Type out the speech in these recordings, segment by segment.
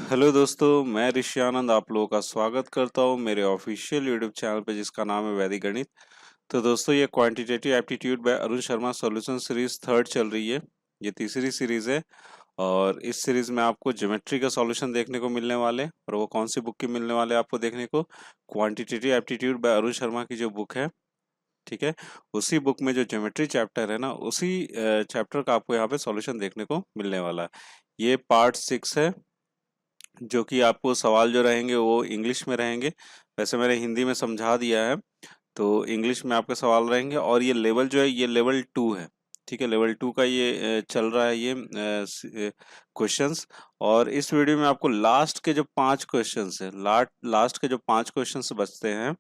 Hello दोस्तों, मैं ऋषि आनंद आप लोगों का स्वागत करता हूं मेरे ऑफिशियल यूट्यूब चैनल पे जिसका नाम है वैदिक गणित। तो दोस्तों ये quantitative aptitude bye Arun Sharma solution series third चल रही है। ये तीसरी सीरीज है और इस सीरीज में आपको ज्योमेट्री का सॉल्यूशन देखने को मिलने वाले और वो कौन सी बुक की मिलने वाले आपको देखने को, quantitative aptitude bye Arun Sharma की जो बुक है, ठीक है, उसी बुक में जो ज्योमेट्री चैप्टर है ना, उसी चैप्टर का आपको यहाँ पे सॉल्यूशन देखने को मिलने वाला है। ये पार्ट 6 है, जो कि आपको सवाल जो रहेंगे वो इंग्लिश में रहेंगे। वैसे मैंने हिंदी में समझा दिया है, तो इंग्लिश में आपके सवाल रहेंगे। और ये लेवल जो है ये लेवल 2 है, ठीक है, लेवल 2 का ये चल रहा है ये क्वेश्चंस। और इस वीडियो में आपको लास्ट के जो 5 क्वेश्चंस है, लास्ट के जो 5 क्वेश्चंस बचते हैं,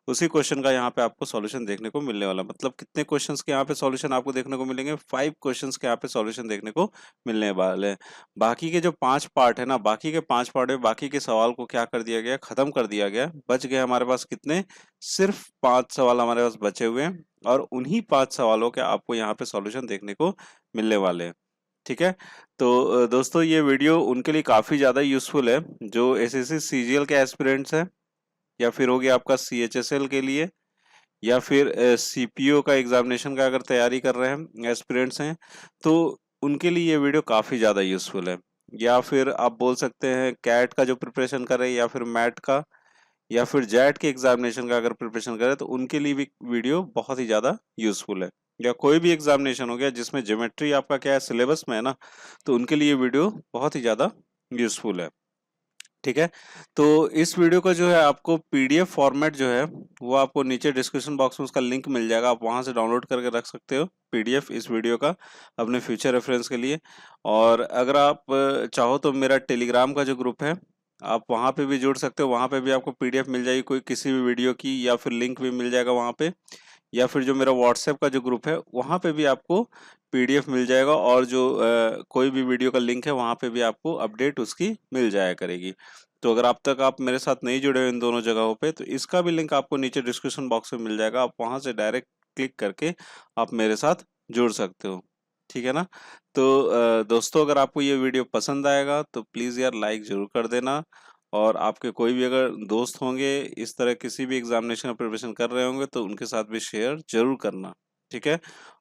उसी क्वेश्चन का यहाँ पे आपको सॉल्यूशन देखने को मिलने वाला। मतलब कितने क्वेश्चंस के यहाँ पे सॉल्यूशन आपको देखने को मिलेंगे, 5 क्वेश्चंस के यहाँ पे सॉल्यूशन देखने को मिलने वाले हैं। बाकी के जो 5 पार्ट है ना, बाकी के 5 पार्ट में बाकी के सवाल को क्या कर दिया गया, खत्म कर दिया गया। बच गए हमारे पास कितने, सिर्फ 5 सवाल हमारे पास बचे हुए हैं और उन्हीं 5 सवालों के आपको यहाँ पे सॉल्यूशन देखने को मिलने वाले हैं, ठीक है। तो दोस्तों ये वीडियो उनके लिए काफी ज्यादा यूजफुल है जो एसएससी सीजीएल के एस्पिरेंट्स हैं, या फिर हो गया आपका सीएचएसएल के लिए, या फिर सीपीओ का एग्जामिनेशन का अगर तैयारी कर रहे हैं, एस्पिरेंट्स हैं, तो उनके लिए ये वीडियो काफ़ी ज़्यादा यूजफुल है। या फिर आप बोल सकते हैं कैट का जो प्रिपरेशन कर रहे हैं, या फिर मैट का, या फिर जैट के एग्जामिनेशन का अगर प्रिपरेशन कर रहे हैं, तो उनके लिए भी वीडियो बहुत ही ज़्यादा यूजफुल है। या कोई भी एग्जामिनेशन हो गया जिसमें ज्योमेट्री आपका क्या है, सिलेबस में है ना, तो उनके लिए वीडियो बहुत ही ज़्यादा यूजफुल है, ठीक है। तो इस वीडियो का जो है आपको पीडीएफ फॉर्मेट जो है वो आपको नीचे डिस्क्रिप्शन बॉक्स में उसका लिंक मिल जाएगा, आप वहां से डाउनलोड करके रख सकते हो पीडीएफ इस वीडियो का अपने फ्यूचर रेफरेंस के लिए। और अगर आप चाहो तो मेरा टेलीग्राम का जो ग्रुप है, आप वहां पे भी जुड़ सकते हो, वहां पे भी आपको पीडीएफ मिल जाएगी कोई किसी भी वीडियो की, या फिर लिंक भी मिल जाएगा वहां पे। या फिर जो मेरा व्हाट्सएप का जो ग्रुप है वहां पे भी आपको पीडीएफ मिल जाएगा, और जो कोई भी वीडियो का लिंक है वहां पे भी आपको अपडेट उसकी मिल जाया करेगी। तो अगर आप तक आप मेरे साथ नहीं जुड़े हो इन दोनों जगहों पे, तो इसका भी लिंक आपको नीचे डिस्क्रिप्शन बॉक्स में मिल जाएगा, आप वहां से डायरेक्ट क्लिक करके आप मेरे साथ जुड़ सकते हो, ठीक है ना। तो दोस्तों अगर आपको ये वीडियो पसंद आएगा तो प्लीज़ यार लाइक ज़रूर कर देना। और आपके कोई भी अगर दोस्त होंगे इस तरह किसी भी एग्जामिनेशन का प्रिपरेशन कर रहे होंगे तो उनके साथ भी शेयर जरूर करना, ठीक है।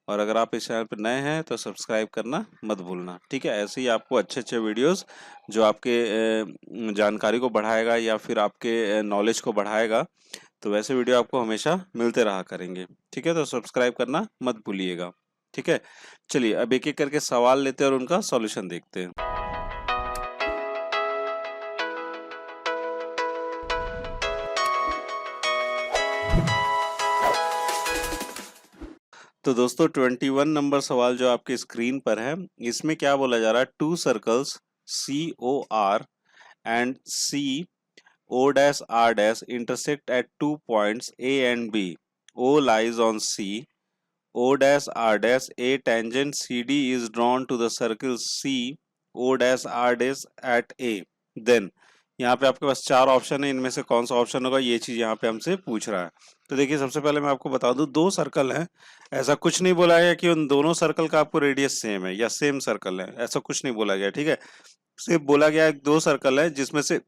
और अगर आप इस चैनल पर नए हैं तो सब्सक्राइब करना मत भूलना, ठीक है। ऐसे ही आपको अच्छे अच्छे वीडियोस जो आपके जानकारी को बढ़ाएगा या फिर आपके नॉलेज को बढ़ाएगा, तो वैसे वीडियो आपको हमेशा मिलते रहा करेंगे, ठीक है। तो सब्सक्राइब करना मत भूलिएगा, ठीक है। चलिए अब एक एक करके सवाल लेते हैं और उनका सॉल्यूशन देखते हैं। तो दोस्तों 21 नंबर सवाल जो आपके स्क्रीन पर है, इसमें क्या बोला जा रहा है, two circles C O R and C O dash R dash intersect at 2 points A and B. O lies on C. O dash R dash a tangent CD is drawn to the circle C. O dash R dash at A. Then यहाँ पे आपके पास 4 option है, इनमें से कौन सा option होगा, ये चीज यहाँ पे हमसे पूछ रहा है। तो देखिए सबसे पहले मैं आपको बता दूं, 2 सर्कल हैं, ऐसा कुछ नहीं बोला गया कि उन दोनों सर्कल का आपको रेडियस सेम है या सेम सर्कल है, ऐसा कुछ नहीं बोला गया, ठीक है। सिर्फ बोला गया 2 सर्कल है जिसमें से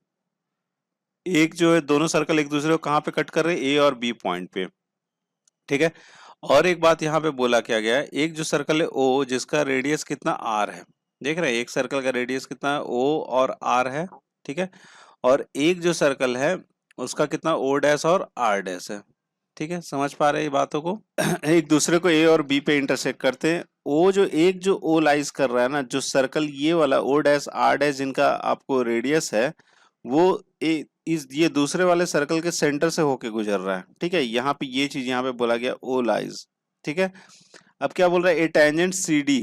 एक जो है, दोनों सर्कल एक दूसरे को कहाँ पे कट कर रहे हैं, ए और बी पॉइंट पे, ठीक है। और एक बात यहाँ पे बोला क्या गया है, एक जो सर्कल है ओ जिसका रेडियस कितना आर है, देख रहे हैं एक सर्कल का रेडियस कितना है, ओ और आर है, ठीक है। और एक जो सर्कल है उसका कितना, ओ डैश और आर डैश है, ठीक है। समझ पा रहे हैं ये बातों को एक दूसरे को ए और बी पे इंटरसेक्ट करते हैं। ओ जो एक जो ओ लाइज कर रहा है ना, जो सर्कल ये वाला ओ डैश आर डैश जिनका आपको रेडियस है, वो ये दूसरे वाले सर्कल के सेंटर से होके गुजर रहा है, ठीक है। यहाँ पे ये चीज यहाँ पे बोला गया ओ लाइज, ठीक है। अब क्या बोल रहा है, ए टेंजेंट सी डी,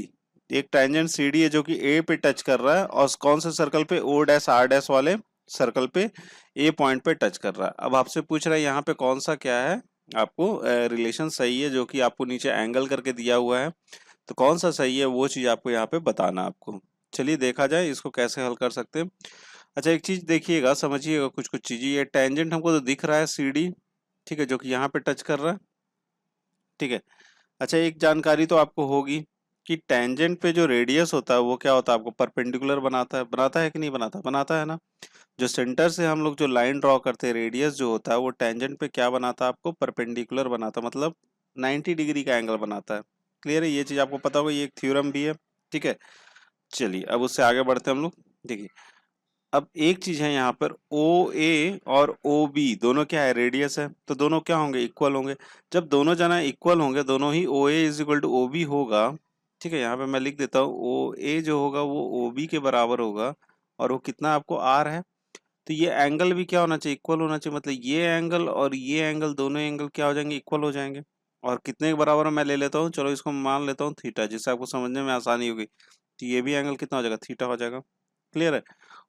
एक टेंजेंट सी डी है जो कि ए पे टच कर रहा है, और कौन से सर्कल पे, ओ डैश आर डैश वाले सर्कल पे ए पॉइंट पे टच कर रहा है। अब आपसे पूछ रहा है यहाँ पे कौन सा क्या है, आपको रिलेशन सही है, जो कि आपको नीचे एंगल करके दिया हुआ है, तो कौन सा सही है वो चीज आपको यहाँ पे बताना आपको। चलिए देखा जाए इसको कैसे हल कर सकते हैं। अच्छा एक चीज देखिएगा, समझिएगा कुछ कुछ चीजें, ये टेंजेंट हमको तो दिख रहा है सी डी, ठीक है, जो कि यहाँ पे टच कर रहा है, ठीक है। अच्छा एक जानकारी तो आपको होगी, कि टेंजेंट पे जो रेडियस होता है वो क्या होता है, आपको परपेंडिकुलर बनाता है कि नहीं बनाता है ना। जो सेंटर से हम लोग जो लाइन ड्रॉ करते हैं, रेडियस जो होता है वो टेंजेंट पे क्या बनाता है, आपको परपेंडिकुलर बनाता है, मतलब 90 डिग्री का एंगल बनाता है। क्लियर है, ये चीज आपको पता होगा, ये एक थ्योरम भी है। ठीक है, चलिए अब उससे आगे बढ़ते हैं हम लोग। देखिए अब एक चीज है यहाँ पर, ओ ए और ओ बी दोनों क्या है, रेडियस है, तो दोनों क्या होंगे, इक्वल होंगे। जब दोनों जना इक्वल होंगे, दोनों ही O A is equal to O B होगा। ठीक है, यहाँ पे मैं लिख देता हूँ, ओ ए जो होगा वो ओ बी के बराबर होगा, और वो कितना आपको आर है। तो ये एंगल भी क्या होना चाहिए, इक्वल होना चाहिए, मतलब ये एंगल और ये एंगल, दोनों एंगल क्या हो जाएंगे, इक्वल हो जाएंगे। और कितने के बराबर मैं ले लेता हूँ, चलो इसको मान लेता हूँ थीटा, जिससे आपको समझने में आसानी होगी। तो ये भी एंगल कितना हो जाएगा, थीटा हो जाएगा। क्लियर है।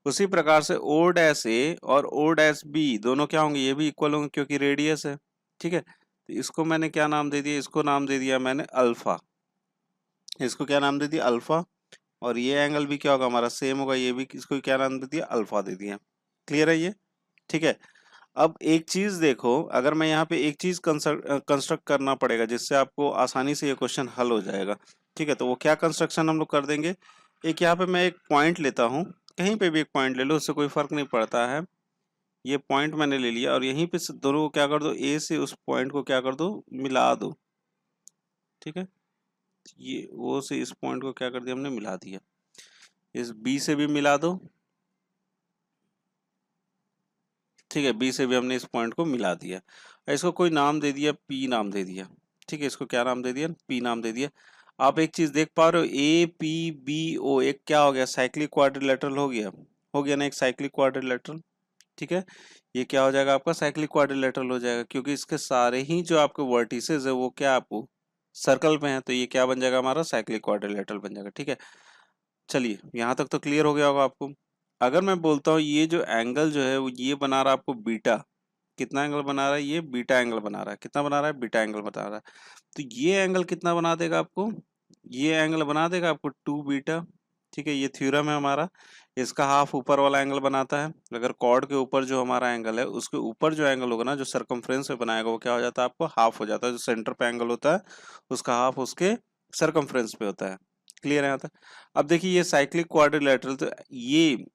उसी प्रकार से ओ डैश ए और ओ डैश बी दोनों क्या होंगे, ये भी इक्वल होंगे क्योंकि रेडियस है। ठीक है, तो इसको मैंने क्या नाम दे दिया, इसको नाम दे दिया मैंने अल्फा। इसको क्या नाम दे दिया, अल्फा। और ये एंगल भी क्या होगा हमारा, सेम होगा, ये भी इसको क्या नाम दे दिया, अल्फा दे दिया। क्लियर है ये। ठीक है, अब एक चीज देखो, अगर मैं यहाँ पे एक चीज कंस्ट्रक्ट करना पड़ेगा जिससे आपको आसानी से ये क्वेश्चन हल हो जाएगा। ठीक है, तो वो क्या कंस्ट्रक्शन हम लोग कर देंगे, एक यहाँ पे मैं एक पॉइंट लेता हूँ, कहीं पे भी एक पॉइंट ले लो, उससे कोई फर्क नहीं पड़ता है। ये पॉइंट मैंने ले लिया और यहीं पे से दोनों को क्या कर दो, ए से उस पॉइंट को क्या कर दो, मिला दो। ठीक है, ये वो से इस पॉइंट को क्या कर दिया हमने, मिला दिया। इस बी से भी मिला दो। ठीक है, बी से भी हमने इस पॉइंट को मिला दिया, इसको कोई नाम दे दिया, पी नाम दे दिया। ठीक है, इसको क्या नाम दे दिया, पी नाम दे दिया। आप एक चीज देख पा रहे हो, ए पी बी ओ एक क्या हो गया, साइक्लिक क्वाड्रिलेटरल हो गया ना, एक साइक्लिक क्वाड्रिलेटरल। ठीक है, ये क्या हो जाएगा आपका, साइक्लिक क्वाड्रिलेटरल हो जाएगा, क्योंकि इसके सारे ही जो आपके वर्टिसेस है वो क्या आपको सर्कल में है, तो ये क्या बन जाएगा हमारा, साइक्लिक क्वाड्रिलेटरल बन जाएगा। ठीक है, चलिए यहाँ तक तो क्लियर हो गया होगा आपको। अगर मैं बोलता हूँ ये जो एंगल जो है वो ये बना रहा है आपको बीटा, कितना एंगल बना रहा है, ये बीटा एंगल बना रहा है, कितना बना रहा है, बीटा एंगल बता रहा है। तो ये एंगल कितना बना देगा आपको, ये एंगल बना देगा आपको 2 बीटा। ठीक है, ये थ्योरम है हमारा। इसका हाफ ऊपर वाला एंगल बनाता है, अगर कॉर्ड के ऊपर जो हमारा एंगल है उसके ऊपर जो एंगल होगा ना, जो सरकमफ्रेंस पे बनाएगा वो क्या हो जाता है, आपको हाफ हो जाता है। जो सेंटर पे एंगल होता है उसका हाफ उसके सरकमफ्रेंस पे होता है। क्लियर है यहाँ तक। अब देखिए ये साइक्लिक क्वाड्रिलेटरल, तो ये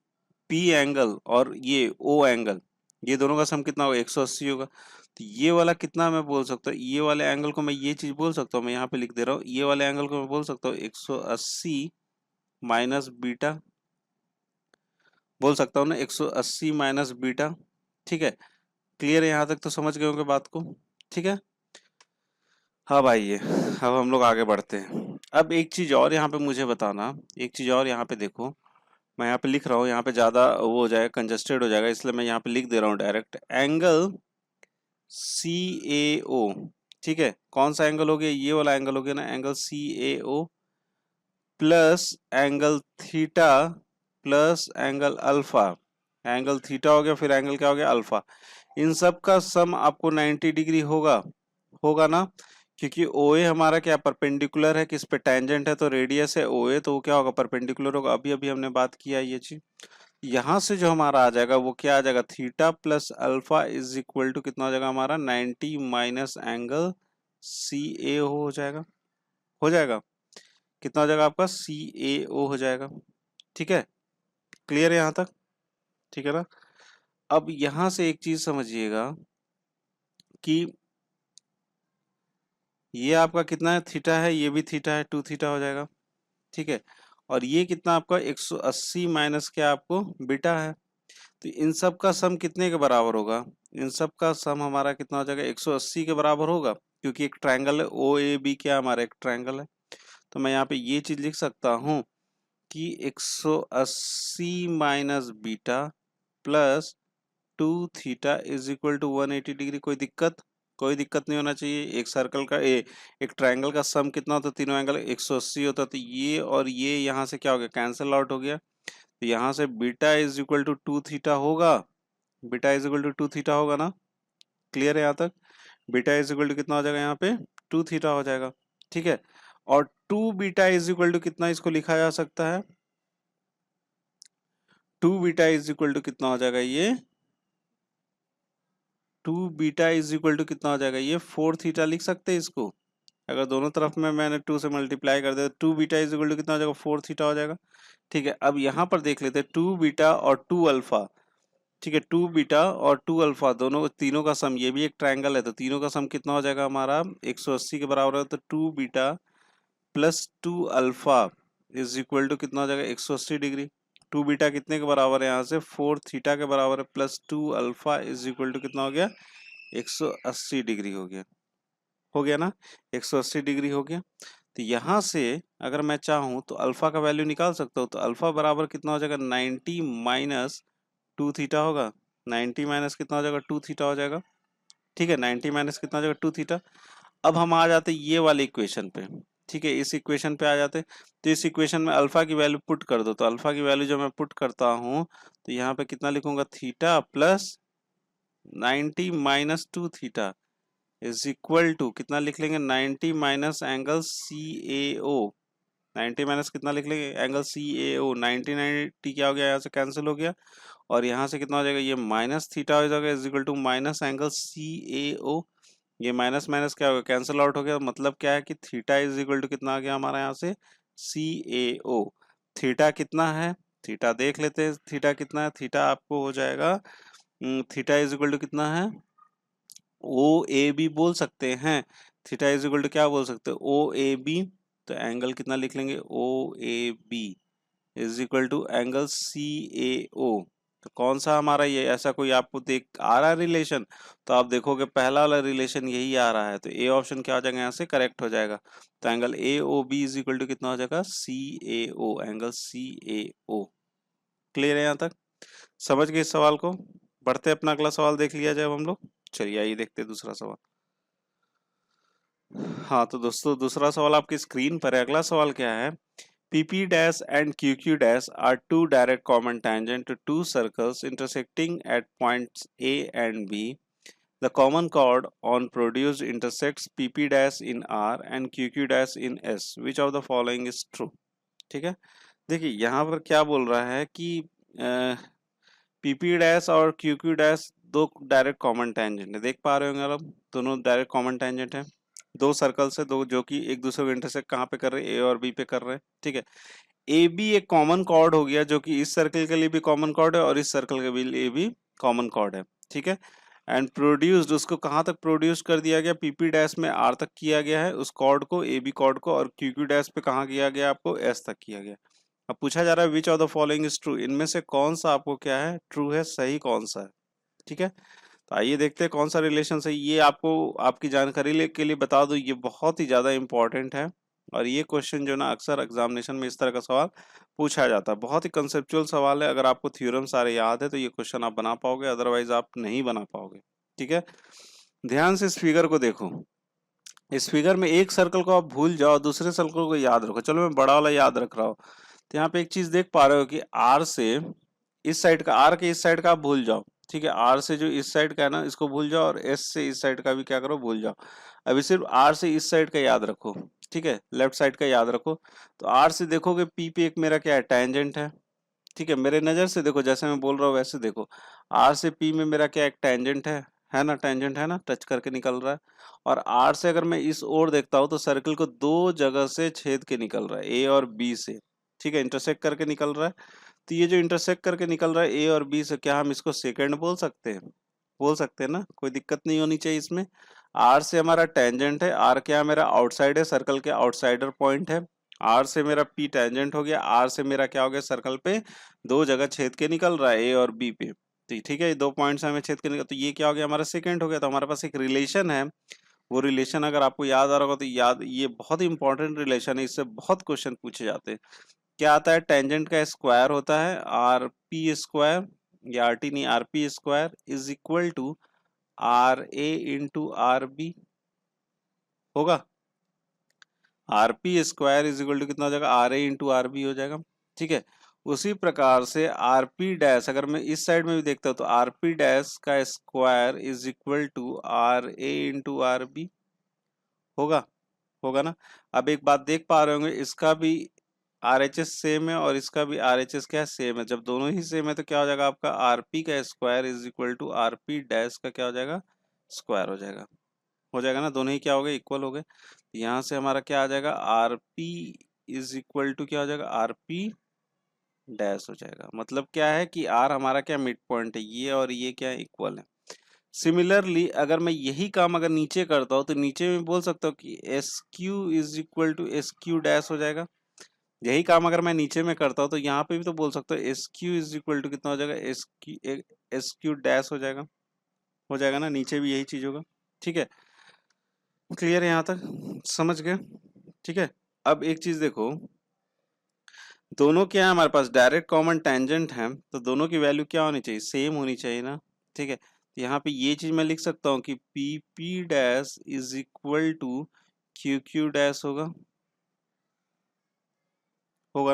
पी एंगल और ये ओ एंगल, ये दोनों का सम कितना होगा, 180 होगा। तो ये वाला कितना मैं बोल सकता हूँ, ये वाले एंगल को मैं ये चीज बोल सकता हूँ, मैं यहाँ पे लिख दे रहा हूँ, ये वाले एंगल को मैं बोल सकता हूँ 180 माइनस बीटा, बोल सकता हूँ ना 180 माइनस बीटा। ठीक है, क्लियर है यहाँ तक, तो समझ गए होंगे बात को। ठीक है, अब आइए, अब हम लोग आगे बढ़ते हैं। अब एक चीज और यहाँ पे मुझे बताना, एक चीज और यहाँ पे देखो, मैं यहाँ पे लिख रहा हूँ, यहाँ पे ज्यादा वो हो जाएगा, कंजस्टेड हो जाएगा, इसलिए मैं यहाँ पे लिख दे रहा हूँ डायरेक्ट, एंगल सी ए ओ। ठीक है, कौन सा एंगल हो गया, ये वाला एंगल हो गया ना, angle C A O plus angle theta plus angle alpha. Angle theta हो गया, फिर एंगल क्या हो गया, अल्फा। इन सब का सम आपको 90 डिग्री होगा, होगा ना, क्योंकि OA हमारा क्या परपेंडिकुलर है, किस पे, टेंजेंट है, तो रेडियस है OA, तो वो क्या होगा, परपेंडिकुलर होगा। अभी अभी हमने बात किया ये चीज। यहाँ से जो हमारा आ जाएगा वो क्या आ जाएगा, theta plus alpha is equal to कितना हो जाएगा हमारा, 90 माइनस एंगल सी ए हो जाएगा, हो जाएगा। कितना हो जाएगा आपका, सी ए ओ हो जाएगा। ठीक है, क्लियर है यहाँ तक, ठीक है ना। अब यहाँ से एक चीज समझिएगा कि ये आपका कितना है, थीटा है, ये भी थीटा है, 2 थीटा हो जाएगा। ठीक है, और ये कितना आपका 180 माइनस क्या आपको बीटा है। तो इन सब का सम कितने के बराबर होगा, इन सब का सम हमारा कितना हो जाएगा, 180 के बराबर होगा, क्योंकि एक ट्रायंगल है ओ ए बी, क्या हमारा एक ट्रायंगल है। तो मैं यहाँ पे ये चीज लिख सकता हूँ कि 180 minus beta plus 2 theta is equal to 180 degree. कोई दिक्कत, कोई दिक्कत नहीं होना चाहिए। एक सर्कल का एक ट्रायंगल का सम कितना होता है, तीनों एंगल 180 होता है, तो ये और ये यहाँ से क्या हो गया, कैंसिल आउट हो गया। तो यहाँ से beta is equal to 2 theta होगा, beta is equal to 2 theta होगा ना। क्लियर है यहाँ तक, बीटा इज इक्वल टू कितना हो जाएगा यहाँ पे, 2 थीटा हो जाएगा। ठीक है, और 2 बीटा इज इक्वल टू कितना, इसको लिखा जा सकता है, 2 बीटा इज इक्वल टू कितना हो जाएगा ये, 2 बीटा इज इक्वल टू कितना हो जाएगा ये, 4 थीटा लिख सकते हैं इसको। अगर दोनों तरफ में मैंने 2 से मल्टीप्लाई कर दिया तो 2 बीटा इज इक्वल टू कितना हो जाएगा, 4 थीटा हो जाएगा। ठीक है, अब यहाँ पर देख लेते हैं 2 बीटा और 2 अल्फा। ठीक है, 2 बीटा और 2 अल्फा दोनों तीनों का सम, ये भी एक ट्रायंगल है तो तीनों का सम कितना हो जाएगा हमारा 180 के बराबर है। तो 2 beta plus 2 alpha is equal to कितना हो जाएगा 180 डिग्री। 2 बीटा कितने के बराबर है, यहाँ से 4 थीटा के बराबर है, plus 2 alpha is equal to कितना हो गया 180 डिग्री हो गया ना, 180 डिग्री हो गया। तो यहाँ से अगर मैं चाहूँ तो अल्फा का वैल्यू निकाल सकता हूँ। तो अल्फा बराबर कितना हो जाएगा 90 माइनस 2 थीटा होगा। 90 माइनस कितना हो जाएगा 2 थीटा हो जाएगा। ठीक है, 90 माइनस कितना हो जाएगा 2 थीटा। अब हम आ जाते ये वाले इक्वेशन पे। ठीक है, इस इक्वेशन पे आ जाते, तो इस इक्वेशन में अल्फा की वैल्यू पुट कर दो। तो अल्फा की वैल्यू जो मैं पुट करता हूँ तो यहाँ पे कितना लिखूंगा, theta plus 90 minus 2 theta is equal to कितना लिख लेंगे, 90 minus angle C A O. 90 minus कितना लिख लेंगे, एंगल सी ए ओ। 90 90 क्या हो गया, यहाँ से कैंसिल हो गया और यहाँ से कितना हो जाएगा, ये माइनस थीटा हो जाएगा is equal to minus angle C A O. ये माइनस माइनस क्या हो गया, कैंसिल आउट हो गया। मतलब क्या है कि थीटा इज इक्वल टू कितना आ गया हमारा यहाँ से सी ए ओ। थीटा कितना है, थीटा देख लेते हैं, थीटा कितना है। थीटा आपको हो जाएगा, थीटा इज इक्वल टू कितना है, ओ ए बी बोल सकते हैं। थीटा इज इक्वल टू क्या बोल सकते हैं, ओ ए बी। तो एंगल कितना लिख लेंगे, O A B is equal to angle C A O. तो कौन सा हमारा ये, ऐसा कोई आपको देख आ रहा है रिलेशन, तो आप देखोगे पहला वाला रिलेशन यही आ रहा है। तो ए ऑप्शन क्या हो जाएगा, यहाँ से करेक्ट हो जाएगा। तो angle A O B is equal to कितना हो जाएगा, सी A O, angle C A O. Clear है यहाँ तक, समझ गए इस सवाल को। बढ़ते अपना अगला सवाल देख लिया जाए अब हम लोग। चलिए आइए देखते हैं दूसरा सवाल। हाँ तो दोस्तों दूसरा सवाल आपकी स्क्रीन पर है। अगला सवाल क्या है, PP dash and QQ dash are two direct common tangent to two circles intersecting at points A and B. The common chord on produced intersects PP dash in R and QQ dash in S. Which of the following is true? ठीक है, देखिए यहाँ पर क्या बोल रहा है कि PP डैश और QQ डैश दो डायरेक्ट कॉमन टेंजेंट है। देख पा रहे होंगे आप, दोनों डायरेक्ट कॉमन टेंजेंट है। दो सर्कल से, दो जो कि एक दूसरे को इंटरसेक्ट कहाँ पे कर रहे हैं, ए और बी पे कर रहे हैं। ठीक है, ए बी एक कॉमन कॉर्ड हो गया जो कि इस सर्कल के लिए भी कॉमन कॉर्ड है और इस सर्कल के लिए भी कॉमन कॉर्ड है। ठीक है, एंड प्रोड्यूस्ड, उसको कहाँ तक प्रोड्यूस कर दिया गया, पीपी डैश में आर तक किया गया है उस कॉर्ड को, ए बी कॉर्ड को, और क्यूक्यू डैश पे कहाँ किया गया आपको, एस तक किया गया। अब पूछा जा रहा है which of the following is true, इनमें से कौन सा आपको क्या है, ट्रू है, सही कौन सा है। ठीक है, तो आइए देखते हैं कौन सा रिलेशन है ये। आपको आपकी जानकारी के लिए बता दूं, ये बहुत ही ज्यादा इंपॉर्टेंट है और ये क्वेश्चन जो ना अक्सर एग्जामिनेशन में इस तरह का सवाल पूछा जाता है। बहुत ही कंसेप्चुअल सवाल है, अगर आपको थ्योरम सारे याद है तो ये क्वेश्चन आप बना पाओगे, अदरवाइज आप नहीं बना पाओगे। ठीक है, ध्यान से इस फिगर को देखो। इस फिगर में एक सर्कल को आप भूल जाओ, दूसरे सर्कल को याद रखो। चलो मैं बड़ा वाला याद रख रहा हूँ। तो यहाँ पे एक चीज देख पा रहे हो कि आर से इस साइड का, आर के इस साइड का आप भूल जाओ। ठीक है, आर से जो इस साइड का है ना इसको भूल जाओ, और एस से इस साइड का भी क्या करो, भूल जाओ। अभी सिर्फ आर से इस साइड का याद रखो। ठीक है, लेफ्ट साइड का याद रखो। तो आर से देखोगे पी पे एक मेरा क्या है, टेंजेंट है। ठीक है, मेरे नजर से देखो, जैसे मैं बोल रहा हूँ वैसे देखो। आर से पी में मेरा क्या एक टेंजेंट है ना, टेंजेंट है ना, टच करके निकल रहा है। और आर से अगर मैं इस ओर देखता हूँ तो सर्कल को दो जगह से छेद के निकल रहा है, ए और बी से। ठीक है, इंटरसेक्ट करके निकल रहा है। तो ये जो इंटरसेक्ट करके निकल रहा है ए और बी से, क्या हम इसको सेकंड बोल सकते हैं, बोल सकते हैं ना, कोई दिक्कत नहीं होनी चाहिए इसमें। आर से हमारा टेंजेंट है, आर क्या मेरा आउटसाइड है, सर्कल के आउटसाइडर पॉइंट है। आर से मेरा पी टेंजेंट हो गया, आर से मेरा क्या हो गया, सर्कल पे दो जगह छेद के निकल रहा है, ए और बी पे। तो ठीक है, ये दो पॉइंट्स हमें छेद के निकल, तो ये क्या हो गया हमारा सेकंड हो गया। तो हमारे पास एक रिलेशन है, वो रिलेशन अगर आपको याद आ रहा होगा तो याद, ये बहुत इंपॉर्टेंट रिलेशन है, इससे बहुत क्वेश्चन पूछे जाते हैं। क्या आता है, टेंजेंट का स्क्वायर होता है आर पी स्क्वायर, या आर टी नहीं, R P square is equal to R A into R B होगा। R P square is equal to कितना हो जाएगा, R A into R B हो जाएगा। ठीक है, उसी प्रकार से आर पी डैश अगर मैं इस साइड में भी देखता हूँ तो आर पी डैश का square is equal to R A into R B होगा, होगा ना। अब एक बात देख पा रहे होंगे, इसका भी आर एच एस सेम है और इसका भी आर एच एस क्या है, सेम है। जब दोनों ही सेम है तो क्या हो जाएगा आपका, आर पी का square is equal to R P dash का क्या हो जाएगा, स्क्वायर हो जाएगा। हो जाएगा ना, दोनों ही क्या हो गए, इक्वल हो गए। यहाँ से हमारा क्या आ जाएगा, R P is equal to क्या हो जाएगा, आर पी डैश हो जाएगा। मतलब क्या है कि आर हमारा क्या मिड पॉइंट है, ये और ये क्या है, इक्वल है। सिमिलरली अगर मैं यही काम अगर नीचे करता हूँ तो नीचे में बोल सकता हूँ कि S Q is equal to S Q dash हो जाएगा। यही काम अगर मैं नीचे में करता हूँ तो यहाँ पे भी तो बोल सकता हूँ S Q is equal to कितना हो जाएगा, एस क्यू डैश हो जाएगा ना, नीचे भी यही चीज होगा। ठीक है, क्लियर है यहाँ तक, समझ गए। ठीक है, अब एक चीज देखो, दोनों क्या है हमारे पास, डायरेक्ट कॉमन टेंजेंट है, तो दोनों की वैल्यू क्या होनी चाहिए, सेम होनी चाहिए ना। ठीक है, तो यहाँ पे ये चीज मैं लिख सकता हूँ कि P P dash is equal to Q Q dash होगा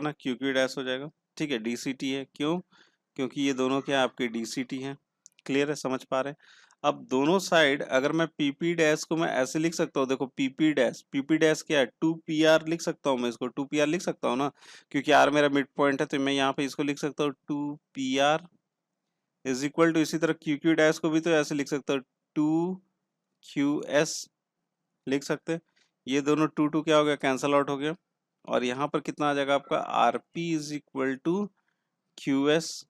ना, क्यू क्यू डैश हो जाएगा। ठीक है, डीसीटी है, क्यों, क्योंकि ये दोनों क्या आपके डीसीटी हैं। क्लियर है, समझ पा रहे हैं। अब दोनों साइड अगर मैं पीपी डैश को मैं ऐसे लिख सकता हूँ, देखो पीपी डैश क्या है, 2pr लिख सकता हूँ मैं, इसको 2pr लिख सकता हूँ ना, क्योंकि आर मेरा मिड पॉइंट है, तो मैं यहाँ पे इसको लिख सकता हूँ 2pr इज इक्वल टू, इसी तरह क्यू क्यू डैश को भी तो ऐसे लिख सकता हूँ 2qs लिख सकते हैं। ये दोनों टू टू क्या हो गया, कैंसल आउट हो गया, और यहाँ पर कितना आ जाएगा आपका, R P is equal to Q S.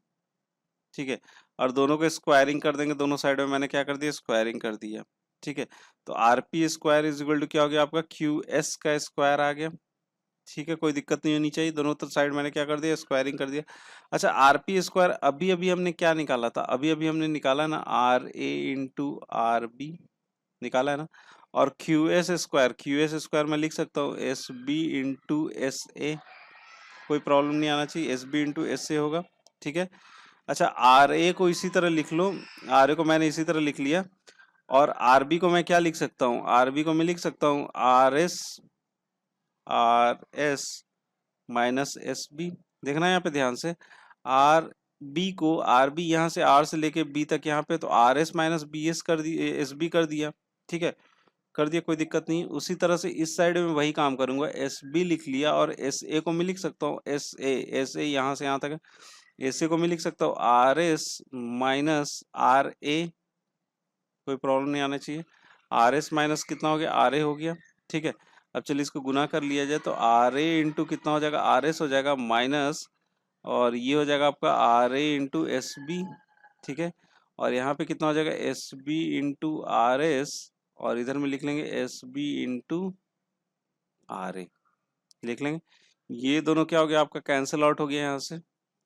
ठीक है, और दोनों को स्क्वायरिंग कर देंगे, दोनों साइड में मैंने क्या कर दिया, स्क्वायरिंग कर दिया। ठीक है, तो R P square is equal to क्या हो गया आपका, क्यू एस का स्क्वायर आ गया। ठीक है, कोई दिक्कत नहीं होनी चाहिए, दोनों तो साइड मैंने क्या कर दिया, स्क्वायरिंग कर दिया। अच्छा, आर पी स्क्वायर अभी अभी हमने क्या निकाला था, अभी अभी हमने निकाला ना R A into R B, निकाला है ना। और क्यू एस स्क्वायर मैं लिख सकता हूँ S B into S A, कोई प्रॉब्लम नहीं आना चाहिए, S B into S A होगा। ठीक है, अच्छा आर ए को इसी तरह लिख लो, आर ए को मैंने इसी तरह लिख लिया, और आर बी को मैं क्या लिख सकता हूँ, आर बी को मैं लिख सकता हूँ R S minus S B. देखना यहाँ पे ध्यान से, आर बी को, आर बी यहाँ से आर से लेके बी तक यहाँ पे, तो R S minus B S कर दी, एस बी कर दिया। ठीक है, कर दिया, कोई दिक्कत नहीं। उसी तरह से इस साइड में वही काम करूंगा, एस बी लिख लिया, और एस ए को मैं लिख सकता हूँ एस ए यहाँ से यहाँ तक है, एस ए को मैं लिख सकता हूँ R S minus R A, कोई प्रॉब्लम नहीं आना चाहिए। आर एस माइनस कितना हो गया, आर ए हो गया। ठीक है, अब चलिए इसको गुना कर लिया जाए, तो आर ए इंटू कितना हो जाएगा, आर एस हो जाएगा माइनस, और ये हो जाएगा आपका R A into S B. ठीक है, और यहाँ पे कितना हो जाएगा, S B into R S, और इधर में लिख लेंगे S B into R A, लिख लेंगे। ये दोनों क्या हो गया आपका, कैंसिल आउट हो गया, यहाँ से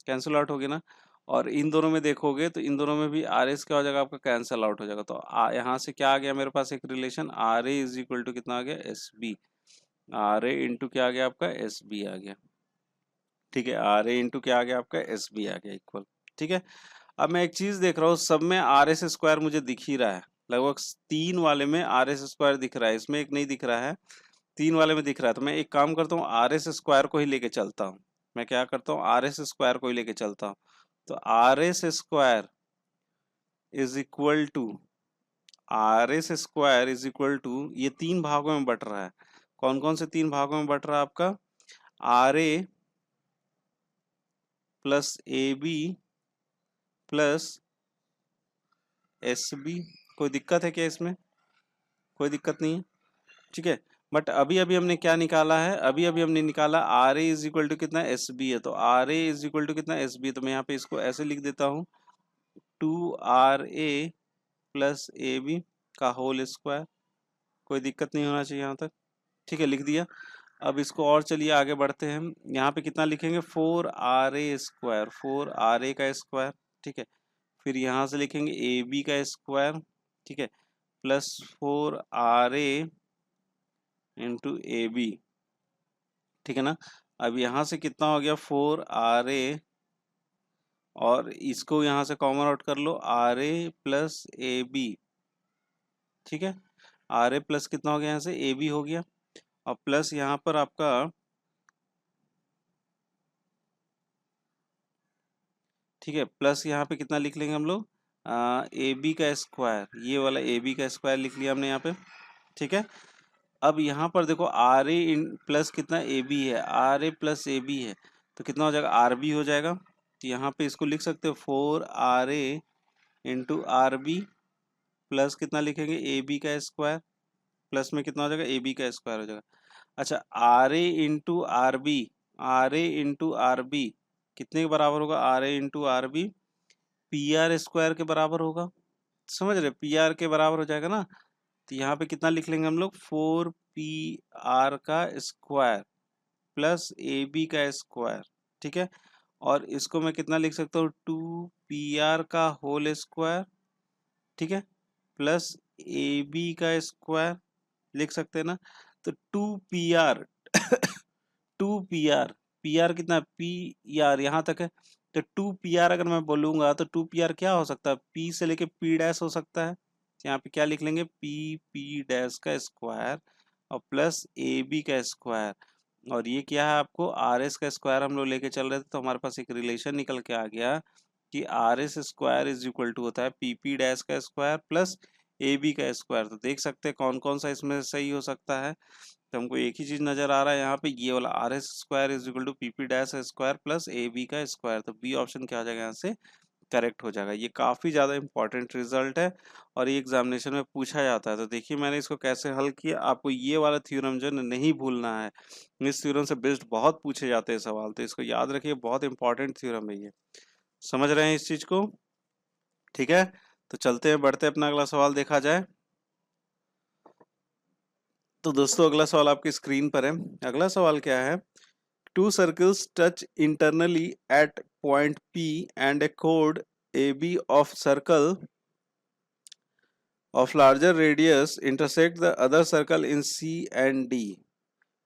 कैंसिल आउट हो गया ना। और इन दोनों में देखोगे तो इन दोनों में भी आर एस क्या हो जाएगा आपका, कैंसिल आउट हो जाएगा। तो यहाँ से क्या आ गया मेरे पास, एक relation R A is equal to कितना आ गया, S B, R A into क्या आ गया आपका, एस बी आ गया। ठीक है, आर ए इंटू क्या आ गया आपका, एस बी आ गया, इक्वल। ठीक है, अब मैं एक चीज देख रहा हूँ, सब में आर एस स्क्वायर मुझे दिख ही रहा है, लगभग 3 वाले में आर एस स्क्वायर दिख रहा है, इसमें एक नहीं दिख रहा है, 3 वाले में दिख रहा है। तो मैं एक काम करता हूँ, आर एस स्क्वायर को ही लेके चलता हूँ। मैं क्या करता हूँ, आर एस स्क्वायर को ही लेके चलता हूँ। तो R S square is equal to, R S square is equal to, ये 3 भागों में बट रहा है। कौन कौन से 3 भागों में बट रहा है आपका, R A plus A B plus S B. कोई दिक्कत है क्या इसमें, कोई दिक्कत नहीं है। ठीक है, बट अभी अभी हमने क्या निकाला है, अभी अभी हमने निकाला R A is equal to कितना, एस बी है, तो R A is equal to कितना, एस बी। तो मैं यहाँ पे इसको ऐसे लिख देता हूँ, 2 RA प्लस ए बी का होल स्क्वायर। कोई दिक्कत नहीं होना चाहिए यहाँ तक। ठीक है, लिख दिया। अब इसको और चलिए आगे बढ़ते हैं, यहाँ पे कितना लिखेंगे, 4 RA स्क्वायर, 4 RA का स्क्वायर। ठीक है, फिर यहाँ से लिखेंगे ए बी का स्क्वायर। ठीक है, plus 4 RA into A B. ठीक है ना, अब यहाँ से कितना हो गया, 4 RA, और इसको यहाँ से कॉमन आउट कर लो, RA प्लस ए बी। ठीक है, RA प्लस कितना हो गया, यहाँ से ए बी हो गया, और प्लस यहाँ पर आपका, ठीक है, प्लस यहाँ पे कितना लिख लेंगे हम लोग, ए बी का स्क्वायर, ये वाला ए बी का स्क्वायर लिख लिया हमने यहाँ पे। ठीक है, अब यहाँ पर देखो आर ए इन प्लस कितना, ए बी है, R A plus A B है, तो कितना हो जाएगा, आर बी हो जाएगा। तो यहाँ पे इसको लिख सकते हो 4 RA into R B plus कितना लिखेंगे, ए बी का स्क्वायर। प्लस में कितना हो जाएगा, ए बी का स्क्वायर हो जाएगा। अच्छा, R A into R B, R A into R B कितने के बराबर होगा, R A into R B P R square के बराबर होगा। समझ रहे, पी आर के बराबर हो जाएगा ना। तो यहाँ पे कितना लिख लेंगे हम लोग, 4 पी आर का स्क्वायर प्लस ए बी का स्क्वायर। ठीक है, और इसको मैं कितना लिख सकता हूँ, 2 पी आर का होल स्क्वायर। ठीक है, प्लस ए बी का स्क्वायर लिख सकते हैं ना। तो 2 P R 2 P R, P R कितना, पी आर यहाँ तक है। तो 2 पी आर अगर मैं बोलूंगा तो 2 पी आर क्या हो सकता है, पी से लेके पी डैश हो सकता है। यहाँ पे क्या लिख लेंगे, पी पी डैश का स्क्वायर और प्लस ए बी का स्क्वायर। और ये क्या है, आपको आर एस का स्क्वायर हम लोग लेके चल रहे थे, तो हमारे पास एक रिलेशन निकल के आ गया कि R S square is equal to होता है पी पी डैश का स्क्वायर प्लस ए बी का स्क्वायर। तो देख सकते हैं कौन कौन सा इसमें सही हो सकता है। तो हमको एक ही चीज नजर आ रहा है यहाँ पे, ये वाला R S square is equal to P P dash square plus A B का स्क्वायर। तो बी ऑप्शन क्या हो जाएगा यहाँ से, करेक्ट हो जाएगा। ये काफी ज्यादा इंपॉर्टेंट रिजल्ट है और ये एग्जामिनेशन में पूछा जाता है। तो देखिए मैंने इसको कैसे हल किया, आपको ये वाला थ्योरम जो है नहीं भूलना है। इस थ्योरम से बेस्ड बहुत पूछे जाते हैं सवाल, तो इसको याद रखिए, बहुत इंपॉर्टेंट थ्योरम है ये। समझ रहे हैं इस चीज को, ठीक है। तो चलते हैं, बढ़ते हैं, अपना अगला सवाल देखा जाए। तो दोस्तों अगला सवाल आपकी स्क्रीन पर है। अगला सवाल क्या है, two circles touch internally at point P and a chord AB of circle of larger radius intersect the other circle in C and D.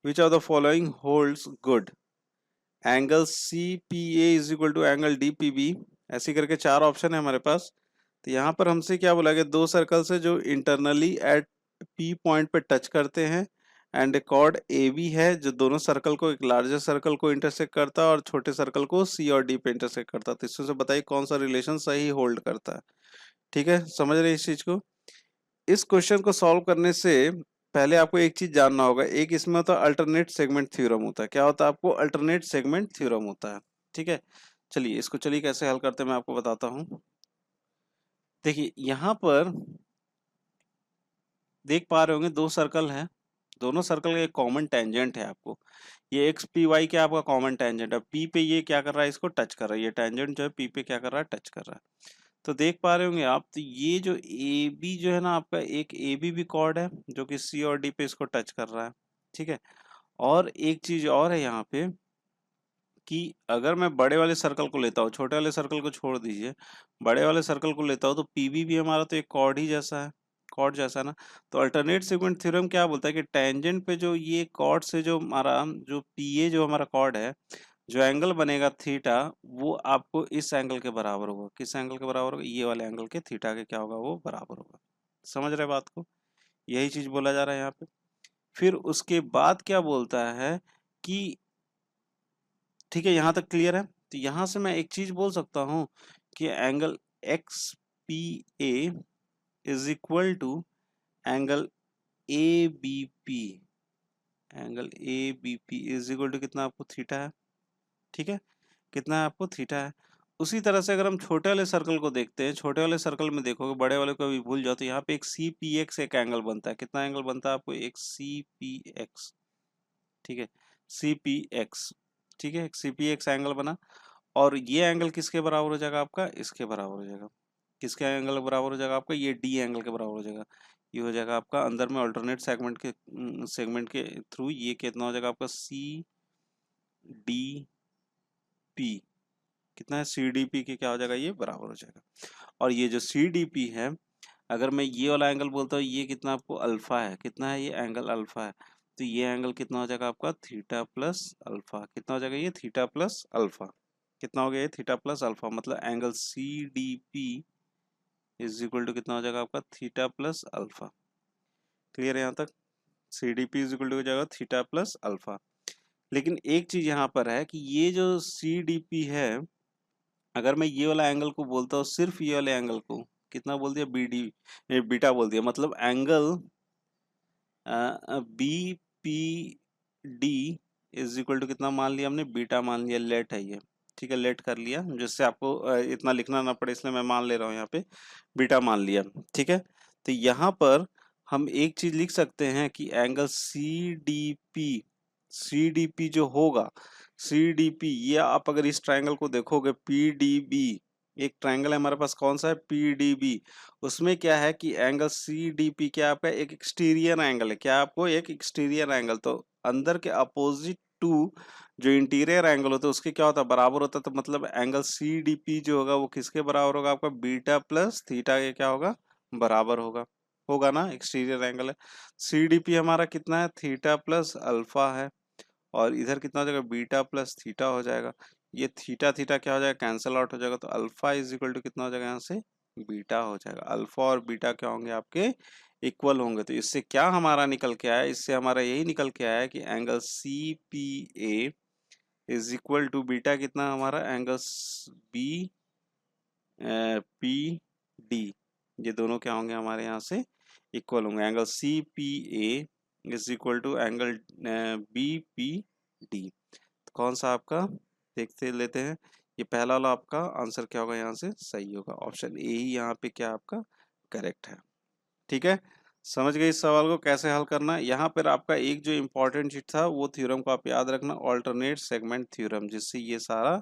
Which of the following holds good? Angle CPA is equal to angle DPB। ऐसे करके चार option है हमारे पास। तो यहाँ पर हमसे क्या बोला गया, दो सर्कल से जो इंटरनली एट P पॉइंट पे टच करते हैं and a chord A B है जो दोनों सर्कल को, एक लार्जर सर्कल को इंटरसेक्ट करता है और छोटे सर्कल को सी और डी पे इंटरसेक्ट करता है। तो इसमें से बताइए कौन सा रिलेशन सही होल्ड करता है। ठीक है, समझ रहे हैं इस चीज को। इस क्वेश्चन को सॉल्व करने से पहले आपको एक चीज जानना होगा, एक इसमें होता है अल्टरनेट सेगमेंट थ्योरम होता है। क्या होता है, आपको अल्टरनेट सेगमेंट थ्योरम होता है। ठीक है, चलिए इसको चलिए कैसे हल करते हैं मैं आपको बताता हूँ। देखिए यहाँ पर देख पा रहे होंगे दो सर्कल है, दोनों सर्कल का एक कॉमन टेंजेंट है आपको। ये एक्स पी वाई क्या आपका कॉमन टेंजेंट है, पी पे ये क्या कर रहा है, इसको टच कर रहा है, ये टेंजेंट जो है पी पे क्या कर रहा है, टच कर रहा है। तो देख पा रहे होंगे आप, तो ये जो ए बी जो है ना आपका, एक ए बी भी कॉर्ड है जो कि सी और डी पे इसको टच कर रहा है। ठीक है, और एक चीज और है यहाँ पे कि अगर मैं बड़े वाले सर्कल को लेता हूँ, छोटे वाले सर्कल को छोड़ दीजिए, बड़े वाले सर्कल को लेता हूँ, तो पीबी भी हमारा तो एक कॉर्ड ही जैसा है, कॉर्ड जैसा ना। तो अल्टरनेट सेगमेंट थ्योरम क्या बोलता है कि टेंजेंट पे जो ये कॉर्ड से जो हमारा जो पीए जो हमारा कॉर्ड है, जो एंगल बनेगा थीटा, वो आपको इस एंगल के बराबर होगा। किस एंगल के बराबर होगा, ये वाले एंगल के थीटा के क्या होगा, वो बराबर होगा। समझ रहे बात को, यही चीज बोला जा रहा है यहाँ पे। फिर उसके बाद क्या बोलता है कि, ठीक है यहाँ तक क्लियर है। तो यहाँ से मैं एक चीज बोल सकता हूँ कि angle X P A is equal to angle A B P, angle A B P is equal to कितना आपको, थीटा है। ठीक है, कितना है आपको, थीटा है। उसी तरह से अगर हम छोटे वाले सर्कल को देखते हैं, छोटे वाले सर्कल में देखोगे, बड़े वाले को भी भूल जाओ, तो यहाँ पे एक सी पी एक्स एक एंगल बनता है। कितना एंगल बनता है आपको, एक सी पी एक्स। ठीक है, सी पी एक्स। ठीक है, सी पी एक्स एंगल बना, और ये एंगल किसके बराबर हो जाएगा आपका, इसके बराबर हो जाएगा। किसके एंगल बराबर हो जाएगा आपका, ये डी एंगल के बराबर हो जाएगा। ये हो जाएगा आपका अंदर में अल्टरनेट सेगमेंट के थ्रू ये कितना हो जाएगा आपका, सी डी पी। कितना है, सी डी पी के क्या हो जाएगा, ये बराबर हो जाएगा। और ये जो सी डी पी है, अगर मैं ये वाला एंगल बोलता हूँ, ये कितना आपको अल्फा है, कितना है ये एंगल अल्फा है। तो ये एंगल कितना हो जाएगा आपका, थीटा प्लस अल्फा। कितना हो जाएगा ये, थीटा प्लस अल्फा। कितना हो गया ये, थीटा प्लस अल्फा। मतलब angle C D P is equal to कितना हो जाएगा आपका, थीटा प्लस अल्फा। क्लियर है यहाँ तक, C D P is equal to हो जाएगा थीटा प्लस अल्फा। लेकिन एक चीज यहाँ पर है कि ये जो सी डी पी है, अगर मैं ये वाला एंगल को बोलता हूँ, सिर्फ ये वाले एंगल को कितना बोल दिया, बी डी, बीटा बोल दिया, मतलब angle B P D is equal to कितना मान लिया हमने, बीटा मान लिया, लेट है ये। ठीक है, लेट कर लिया, जिससे आपको इतना लिखना ना पड़े, इसलिए मैं मान ले रहा हूँ यहाँ पे, बीटा मान लिया। ठीक है, तो यहाँ पर हम एक चीज लिख सकते हैं कि एंगल सी डी पी जो होगा, सी डी पी, ये आप अगर इस ट्रायंगल को देखोगे पी डी बी, एक ट्रायंगल है हमारे पास कौन सा है, पी डी बी, उसमें क्या है कि एंगल सी डी पी क्या आपका एक एक्सटीरियर एंगल है, क्या आपको एक एक्सटीरियर एंगल, तो अंदर के अपोजिट टू जो इंटीरियर एंगल होता है उसके क्या होता है, बराबर होता है, तो मतलब एंगल सी डी पी जो होगा वो किसके बराबर होगा, आपका बीटा प्लस थीटा के क्या होगा, बराबर होगा, होगा ना, एक्सटीरियर एंगल है। सी डी पी हमारा कितना है, थीटा प्लस अल्फा है, और इधर कितना हो जाएगा, बीटा प्लस थीटा हो जाएगा, ये थीटा थीटा क्या हो जाएगा, कैंसल आउट हो जाएगा, तो अल्फा इज इक्वल टू कितना हो जाएगा, यहाँ से बीटा हो जाएगा, अल्फा और बीटा क्या होंगे आपके, इक्वल होंगे, तो इससे क्या हमारा निकल के आया, इससे हमारा यही निकल के आया कि angle C P A is equal to beta कितना हमारा, एंगल बी पी डी, ये दोनों क्या होंगे हमारे यहाँ से इक्वल होंगे, angle C P A is equal to angle B P D, कौन सा आपका देखते लेते हैं, ये पहला वाला आपका आंसर क्या होगा, यहाँ से सही होगा, ऑप्शन ए ही यहाँ पे क्या आपका करेक्ट है। ठीक है, समझ गए इस सवाल को कैसे हल करना है। यहाँ पर आपका एक जो इम्पोर्टेंट चीज था वो थ्योरम को आप याद रखना, ऑल्टरनेट सेगमेंट थ्योरम, जिससे ये सारा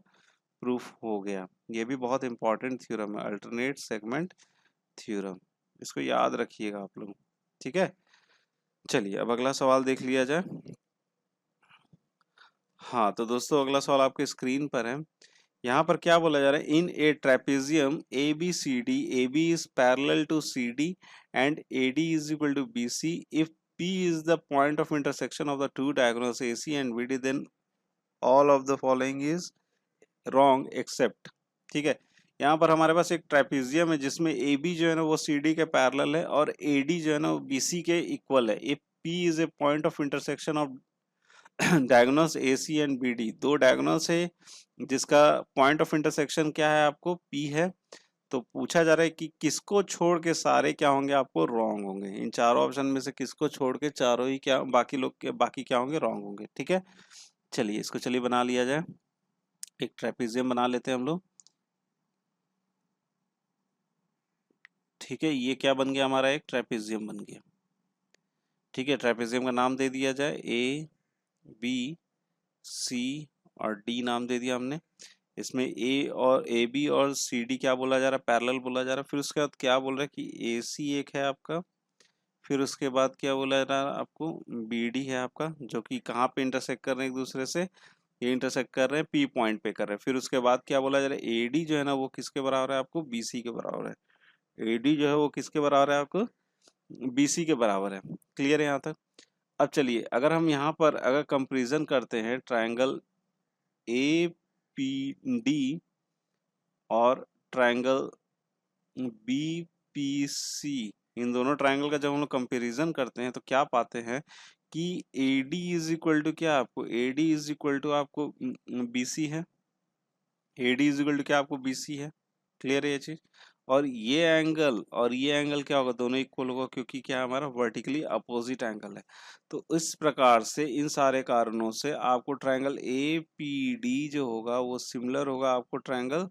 प्रूफ हो गया, ये भी बहुत इंपॉर्टेंट थ्योरम है, अल्टरनेट सेगमेंट थ्योरम, इसको याद रखिएगा आप लोग। ठीक है, चलिए अब अगला सवाल देख लिया जाए। हाँ तो दोस्तों अगला सवाल आपके स्क्रीन पर है, यहाँ पर क्या बोला जा रहा है, in a trapezium A B C D, A B is parallel to C D and A D is equal to B C, if P is the point of intersection of the two diagonals AC and BD, then all of the following is wrong except। ठीक है, यहाँ पर हमारे पास एक trapezium है जिसमें A B जो है ना वो सी डी के पैरेलल है और ए डी जो है ना वो बी सी के इक्वल है, if P is a point of intersection of diagonals A C and B D, दो डायगोनल्स है जिसका पॉइंट ऑफ इंटरसेक्शन क्या है, आपको पी है, तो पूछा जा रहा है कि किसको छोड़ के सारे क्या होंगे, आपको रॉन्ग होंगे, इन चारों ऑप्शन में से किसको छोड़ के चारों ही क्या, बाकी लोग के बाकी क्या होंगे, रॉन्ग होंगे। ठीक है, चलिए इसको चलिए बना लिया जाए, एक ट्रेपेजियम बना लेते हैं हम लोग। ठीक है, ये क्या बन गया हमारा, एक ट्रेपेजियम बन गया। ठीक है, ट्रेपेजियम का नाम दे दिया जाए, ए बी सी और डी नाम दे दिया हमने, इसमें ए बी और सी डी क्या बोला जा रहा है, पैरेलल बोला जा रहा है, फिर उसके बाद क्या बोल रहा है कि ए सी एक है आपका, फिर उसके बाद क्या बोला जा रहा है आपको, बी डी है आपका, जो कि कहाँ पे इंटरसेक्ट कर रहे हैं एक दूसरे से, ये इंटरसेक्ट कर रहे हैं पी पॉइंट पे कर रहे हैं, फिर उसके बाद क्या बोला जा रहा है, ए डी जो है ना वो किसके बराबर है, आपको बी सी के बराबर है, एडी जो है वो किसके बराबर है, आपको बीसी के बराबर है। क्लियर है यहाँ तक। अब चलिए अगर हम यहाँ पर अगर कंपैरिजन करते हैं ट्रायंगल ए पी डी और ट्रायंगल बी पी सी, इन दोनों ट्रायंगल का जब हम लोग कंपैरिजन करते हैं तो क्या पाते हैं कि A D is equal to क्या, आपको A D is equal to आपको बी सी है, A D is equal to क्या, आपको बी सी है। क्लियर है ये चीज, और ये एंगल क्या होगा, दोनों इक्वल होगा, क्योंकि क्या हमारा वर्टिकली अपोजिट एंगल है। तो इस प्रकार से इन सारे कारणों से आपको ट्रायंगल ए पी डी जो होगा वो सिमिलर होगा आपको ट्रायंगल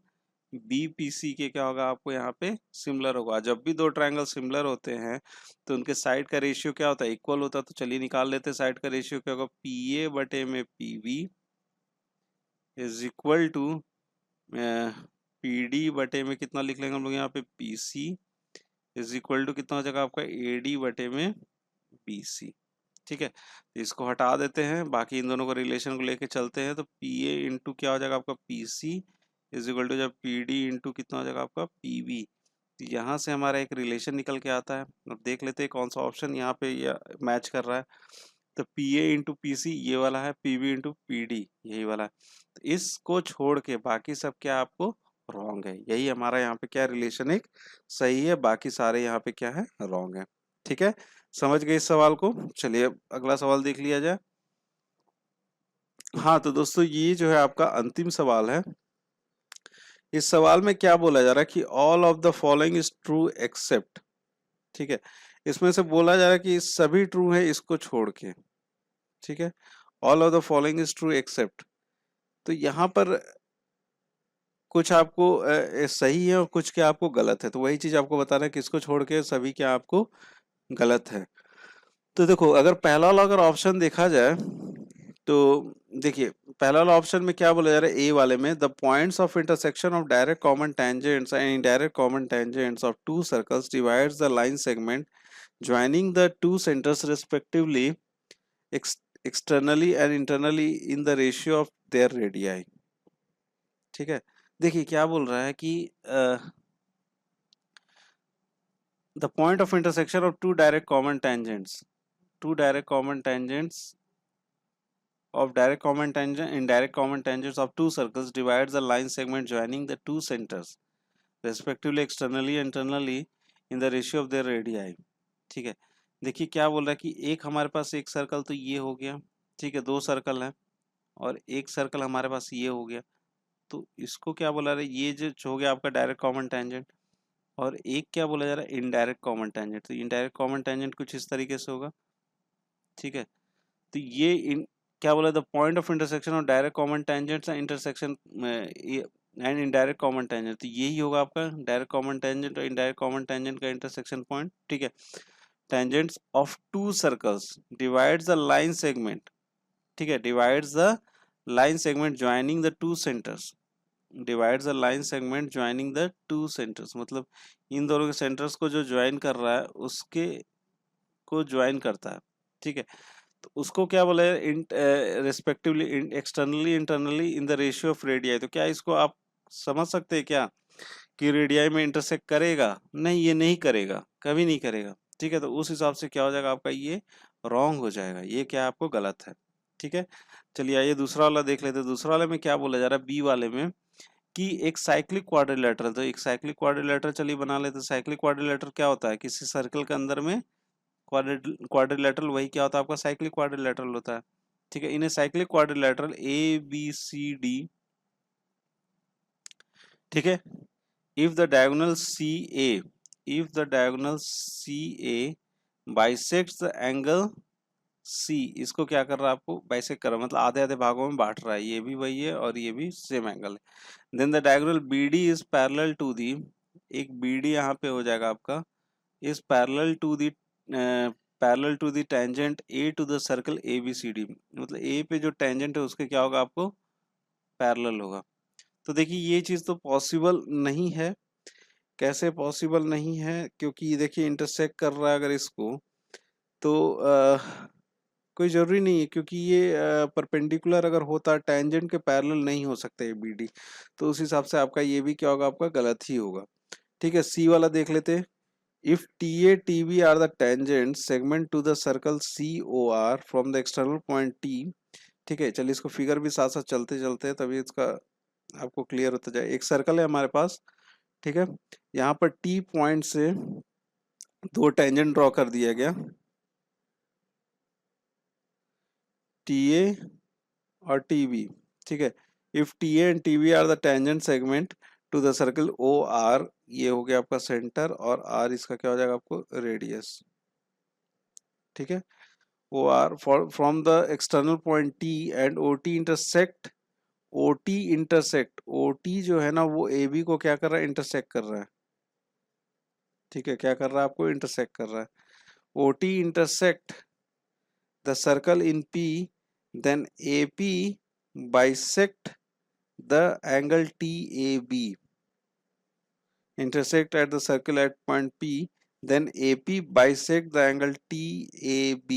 बी पी सी के, क्या होगा आपको यहाँ पे सिमिलर होगा। जब भी दो ट्रायंगल सिमिलर होते हैं तो उनके साइड का रेशियो क्या होता है, इक्वल होता है। तो चलिए निकाल लेते हैं साइड का रेशियो क्या होगा, पी ए बटे में P B is equal to P D बटे में कितना लिख लेंगे हम लोग यहाँ पे, P C is equal to कितना हो जाएगा आपका, ए डी बटे में बी सी। ठीक है, तो इसको हटा देते हैं, बाकी इन दोनों को रिलेशन को लेके चलते हैं, तो पी ए इंटू क्या हो जाएगा आपका, P C is equal to जब पी डी इंटू कितना हो जाएगा आपका, पी बी। तो यहाँ से हमारा एक रिलेशन निकल के आता है। अब देख लेते हैं कौन सा ऑप्शन यहाँ पे मैच कर रहा है। तो P A into P C ये वाला है, P B into P D यही वाला है। तो इसको छोड़ के बाकी सब क्या आपको रॉन्ग है, यही हमारा यहाँ पे क्या रिलेशन एक सही है, बाकी सारे यहाँ पे क्या है, रॉन्ग है। ठीक है, समझ गए इस सवाल को। चलिए अब अगला सवाल देख लिया जाए। हाँ तो दोस्तों ये जो है आपका अंतिम सवाल है। इस सवाल में क्या बोला जा रहा है कि all of the following is true except. ठीक है, इसमें से बोला जा रहा है कि सभी ट्रू है इसको छोड़ के। ठीक है, all of the following is true except, तो यहाँ पर कुछ आपको सही है और कुछ क्या आपको गलत है, तो वही चीज आपको बताना है, किसको छोड़ के सभी क्या आपको गलत है। तो देखो अगर पहला वाला अगर ऑप्शन देखा जाए तो देखिए पहला वाला ऑप्शन में क्या बोला जा रहा है, ए वाले में the points of intersection of direct common tangents and indirect common tangents of two circles divides the line segment joining the two centres respectively externally and internally in the ratio of their radii. ठीक है, देखिए क्या बोल रहा है कि the point of intersection of two direct common tangents of direct common tangent indirect common tangents of two circles divides the line segment joining the two centers respectively externally and internally in the ratio of their radii। ठीक है, देखिए क्या बोल रहा है कि एक हमारे पास एक सर्कल तो ये हो गया, ठीक है, दो सर्कल है और एक सर्कल हमारे पास ये हो गया, तो इसको क्या बोला रहा है, ये जो हो गया आपका डायरेक्ट कॉमन टेंजेंट, और एक क्या बोला जा रहा है, इनडायरेक्ट कॉमन टेंजेंट। तो इनडायरेक्ट कॉमन टेंजेंट कुछ इस तरीके से होगा। ठीक है, तो ये क्या बोला, the point of intersection of direct common tangents intersection and indirect common tangent, तो यही होगा आपका डायरेक्ट कॉमन टेंजेंट और इनडायरेक्ट कॉमन टेंजेंट का इंटरसेक्शन पॉइंट। ठीक है, tangents of two circles divides the line segment, ठीक है, divides the line segment joining the two centres, divides the line segment joining the two centres, मतलब इन दोनों के centres को जो ज्वाइन कर रहा है उसके को ज्वाइन करता है। ठीक है, तो उसको क्या बोला है, respectively externally internally in the ratio of radii. तो क्या इसको आप समझ सकते हैं क्या कि रेडियाई में इंटरसेक्ट करेगा? नहीं, ये नहीं करेगा, कभी नहीं करेगा। ठीक है, तो उस हिसाब से क्या हो जाएगा आपका, ये रॉन्ग हो जाएगा, ये क्या आपको गलत है। ठीक है, चलिए आइए दूसरा वाला देख लेते हैं। दूसरा वाले में क्या बोला जा रहा है, बी वाले में कि एक साइक्लिक क्वाड्रिलेटरल, तो एक साइक्लिक क्वाड्रिलेटरल चलिए बना लेते हैं। साइक्लिक क्वाड्रिलेटरल क्या होता है, किसी सर्कल के अंदर में क्वाड्रिलेटरल वही क्या होता है आपका, साइक्लिक क्वाड्रिलेटरल होता है। ठीक है, इन्हें cyclic quadrilateral A B C D, ठीक है, if the diagonal C A, if the diagonal C A bisects the angle C, इसको क्या कर रहा है आपको, बाइसेक्ट कर रहा है, मतलब आधे आधे भागों में बांट रहा है, ये भी वही है और ये भी सेम एंगल है। Then the diagonal B D is parallel to the, एक बी डी यहाँ पे हो जाएगा आपका, is parallel to the tangent A to the circle A B C D, मतलब ए पे जो टेंजेंट है उसके क्या होगा, आपको पैरेलल होगा। तो देखिए ये चीज तो पॉसिबल नहीं है। कैसे पॉसिबल नहीं है, क्योंकि ये देखिए इंटरसेक्ट कर रहा है अगर इसको, तो कोई जरूरी नहीं है, क्योंकि ये परपेंडिकुलर अगर होता टेंजेंट के पैरेलल नहीं हो सकता ये बी डी, तो उस हिसाब से आपका ये भी क्या होगा, आपका गलत ही होगा। ठीक है, सी वाला देख लेते हैं। If TA TB are the tangent segment to the circle COR from the external point T, ठीक है, चलिए इसको फिगर भी साथ साथ चलते चलते हैं तभी इसका आपको क्लियर होता जाए। एक सर्कल है हमारे पास, ठीक है, यहाँ पर T पॉइंट से दो टेंजेंट ड्रॉ कर दिया गया, TA और TB। ठीक है, if TA and TB are the tangent segment to the circle OR, ये हो गया आपका सेंटर, और R इसका क्या हो जाएगा, आपको रेडियस। ठीक है, OR from the external point T and OT intersect, OT जो है ना वो AB को क्या कर रहा है, इंटरसेक्ट कर रहा है। ठीक है, क्या कर रहा है, आपको इंटरसेक्ट कर रहा है। OT intersect the circle in P, then AP bisect the angle TAB, intersect at the circle at point P, then AP bisect the angle TAB।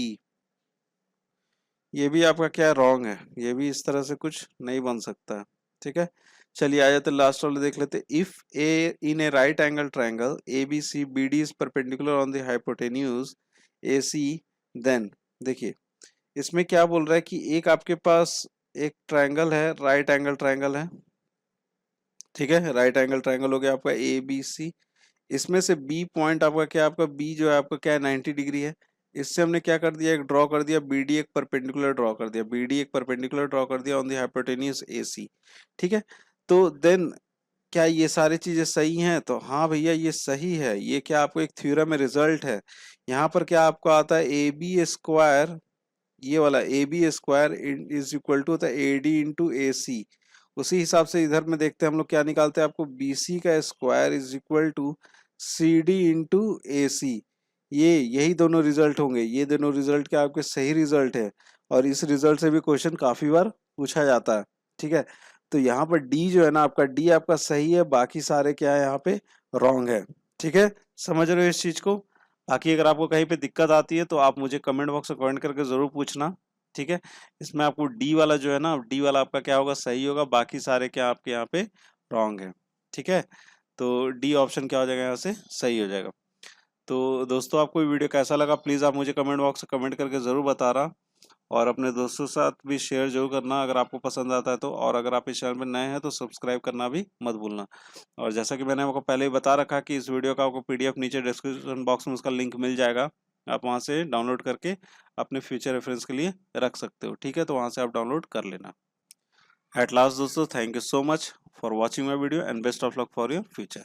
ये भी आपका क्या रॉन्ग है, ये भी इस तरह से कुछ नहीं बन सकता। ठीक है, चलिए आ जाते लास्ट वाले देख लेते। If A in A right angle triangle A B C B D is perpendicular on the hypotenuse A C, then देखिए इसमें क्या बोल रहा है कि एक आपके पास एक ट्रायंगल है, राइट एंगल ट्रायंगल है। ठीक है, राइट एंगल ट्रायंगल हो गया आपका ए बी सी, इसमें से बी पॉइंट आपका क्या, आपका बी जो है आपका क्या है, 90 डिग्री है। इससे हमने क्या कर दिया, एक ड्रॉ कर दिया, बी डी एक परपेंडिकुलर ड्रॉ कर दिया, बी डी एक परपेंडिकुलर ड्रॉ कर दिया ऑन द हाइपोटेन्यूज ए सी। ठीक है, तो देन क्या ये सारी चीजें सही हैं? तो हाँ भैया ये सही है, ये क्या आपको एक थ्योरम में रिजल्ट है। यहाँ पर क्या आपको आता है, ए बी स्क्वायर, ये वाला A B square is equal to होता है ए डी इंटू ए सी। उसी हिसाब से इधर में देखते हैं हम लोग क्या निकालते हैं, आपको बी सी का square is equal to C D into A C. यही दोनों रिजल्ट होंगे, ये दोनों रिजल्ट क्या आपके सही रिजल्ट है, और इस रिजल्ट से भी क्वेश्चन काफी बार पूछा जाता है। ठीक है, तो यहाँ पर डी जो है ना, आपका डी आपका सही है, बाकी सारे क्या है यहाँ पे रॉन्ग है। ठीक है, समझ रहे हो इस चीज को। बाकी अगर आपको कहीं पे दिक्कत आती है तो आप मुझे कमेंट बॉक्स में कमेंट करके जरूर पूछना। ठीक है, इसमें आपको डी वाला जो है ना, डी वाला आपका क्या होगा, सही होगा, बाकी सारे क्या आपके यहाँ पे रॉन्ग है। ठीक है, तो डी ऑप्शन क्या हो जाएगा यहाँ से, सही हो जाएगा। तो दोस्तों आपको ये वीडियो कैसा लगा प्लीज़ आप मुझे कमेंट बॉक्स में कमेंट करके ज़रूर बताना, और अपने दोस्तों के साथ भी शेयर जरूर करना अगर आपको पसंद आता है तो, और अगर आप इस चैनल में नए हैं तो सब्सक्राइब करना भी मत भूलना। और जैसा कि मैंने आपको पहले ही बता रखा कि इस वीडियो का आपको पीडीएफ नीचे डिस्क्रिप्शन बॉक्स में उसका लिंक मिल जाएगा, आप वहाँ से डाउनलोड करके अपने फ्यूचर रेफरेंस के लिए रख सकते हो। ठीक है, तो वहाँ से आप डाउनलोड कर लेना। एट लास्ट दोस्तों, thank you so much for watching my video and best of luck for your future.